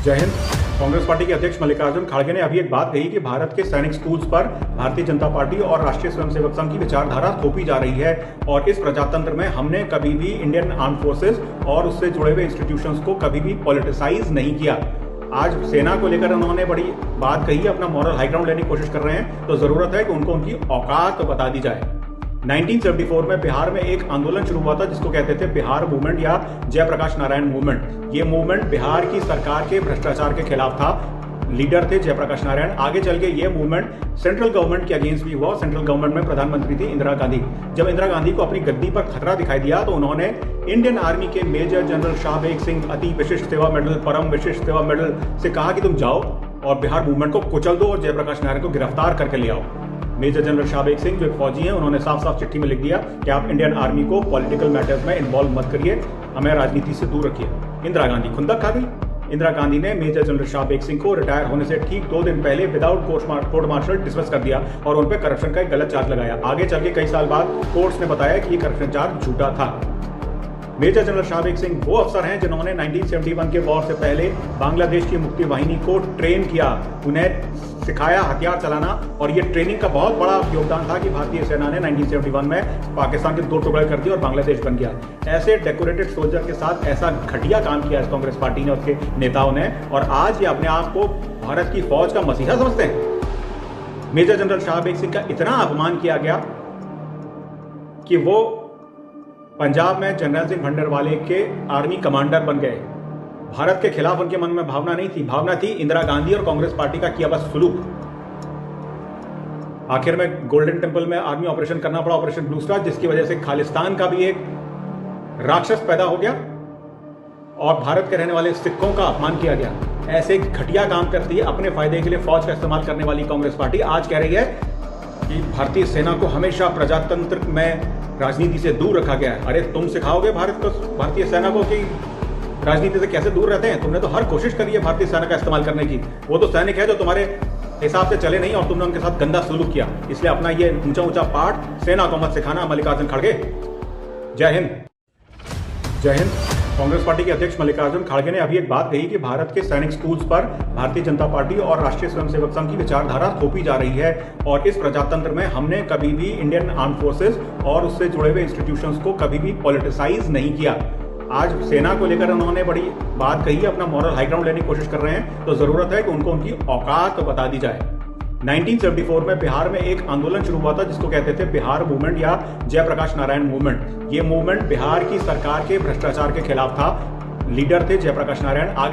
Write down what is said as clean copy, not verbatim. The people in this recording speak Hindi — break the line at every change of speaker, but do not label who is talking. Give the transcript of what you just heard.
जय हिंद। कांग्रेस पार्टी के अध्यक्ष मल्लिकार्जुन खड़गे ने अभी एक बात कही कि भारत के सैनिक स्कूल्स पर भारतीय जनता पार्टी और राष्ट्रीय स्वयंसेवक संघ की विचारधारा थोपी जा रही है और इस प्रजातंत्र में हमने कभी भी इंडियन आर्म फोर्सेस और उससे जुड़े हुए इंस्टीट्यूशंस को कभी भी पॉलिटिसाइज नहीं किया। आज सेना को लेकर उन्होंने बड़ी बात कही है, अपना मॉरल हाई ग्राउंड लेने की कोशिश कर रहे हैं, तो जरूरत है कि उनको उनकी औकात बता दी जाए। 1974 में बिहार में एक आंदोलन शुरू हुआ था जिसको कहते थे बिहार मूवमेंट या जयप्रकाश नारायण मूवमेंट। ये मूवमेंट बिहार की सरकार के भ्रष्टाचार के खिलाफ था। लीडर थे जयप्रकाश नारायण। आगे चल के ये मूवमेंट सेंट्रल गवर्नमेंट के अगेंस्ट भी हुआ। सेंट्रल गवर्नमेंट में प्रधानमंत्री थी इंदिरा गांधी। जब इंदिरा गांधी को अपनी गद्दी पर खतरा दिखाई दिया तो उन्होंने इंडियन आर्मी के मेजर जनरल शाहबेग सिंह अति विशिष्ट सेवा मेडल, परम विशिष्ट सेवा मेडल से कहा कि तुम जाओ और बिहार मूवमेंट को कुचल दो और जयप्रकाश नारायण को गिरफ्तार करके ले आओ। मेजर जनरल शाहबेग सिंह जो एक फौजी हैं, उन्होंने साफ साफ चिट्ठी में लिख दिया कि आप इंडियन आर्मी को पॉलिटिकल मैटर्स में इन्वॉल्व मत करिए, हमें राजनीति से दूर रखिए। इंदिरा गांधी खुंदक खा गई। इंदिरा गांधी ने मेजर जनरल शाहबेग सिंह को रिटायर होने से ठीक 2 दिन पहले विदाउट कोर्ट मार्शल डिसमिस कर दिया और उन पर करप्शन का एक गलत चार्ज लगाया। आगे चल के कई साल बाद कोर्ट्स ने बताया कि ये करप्शन चार्ज झूठा था। मेजर जनरल शाहबेग सिंह वो अफसर हैं जिन्होंने 1971 के वॉर से पहले बांग्लादेश की मुक्ति वाहिनी को ट्रेन किया, उन्हें सिखाया हथियार चलाना, और ये ट्रेनिंग का बहुत बड़ा योगदान था कि भारतीय सेना ने 1971 में पाकिस्तान के 2 टुकड़े कर दिए और बांग्लादेश बन गया। ऐसे डेकोरेटेड सोल्जर के साथ ऐसा घटिया काम किया इस कांग्रेस पार्टी ने, उसके नेताओं ने, और आज ये अपने आप को भारत की फौज का मसीहा समझते हैं। मेजर जनरल शाहबेग सिंह का इतना अपमान किया गया कि वो पंजाब में जनरल सिंह भंडरवाले के आर्मी कमांडर बन गए। भारत के खिलाफ उनके मन में भावना नहीं थी, भावना थी इंदिरा गांधी और कांग्रेस पार्टी का किया बस सुलूक। आखिर में गोल्डन टेम्पल में आर्मी ऑपरेशन करना पड़ा, ऑपरेशन ब्लू स्टार, जिसकी वजह से खालिस्तान का भी एक राक्षस पैदा हो गया और भारत के रहने वाले सिखों का अपमान किया गया। ऐसे घटिया काम करती है, अपने फायदे के लिए फौज का इस्तेमाल करने वाली कांग्रेस पार्टी आज कह रही है कि भारतीय सेना को हमेशा प्रजातंत्र में राजनीति से दूर रखा गया है। अरे तुम सिखाओगे भारतीय सेना को कि राजनीति से कैसे दूर रहते हैं? तुमने तो हर कोशिश करी है भारतीय सेना का इस्तेमाल करने की। वो तो सैनिक है जो तुम्हारे हिसाब से चले नहीं और तुमने उनके साथ गंदा सलूक किया। इसलिए अपना ये ऊंचा ऊंचा पाठ सेना को मत सिखाना, मल्लिकार्जुन खड़गे। जय हिंद। जय हिंद। कांग्रेस पार्टी के अध्यक्ष मल्लिकार्जुन खड़गे ने अभी एक बात कही कि भारत के सैनिक स्कूल्स पर भारतीय जनता पार्टी और राष्ट्रीय स्वयंसेवक संघ की विचारधारा थोपी जा रही है और इस प्रजातंत्र में हमने कभी भी इंडियन आर्म फोर्सेस और उससे जुड़े हुए इंस्टीट्यूशंस को कभी भी पॉलिटिसाइज नहीं किया। आज सेना को लेकर उन्होंने बड़ी बात कही है, अपना मॉरल हाई ग्राउंड लेने की कोशिश कर रहे हैं, तो जरूरत है कि उनको उनकी औकात बता दी जाए। 1974 में बिहार में एक आंदोलन शुरू हुआ था जिसको कहते थे बिहार मूवमेंट या जयप्रकाश नारायण मूवमेंट। ये मूवमेंट बिहार की सरकार के भ्रष्टाचार के खिलाफ था। लीडर थे जयप्रकाश नारायण। आगे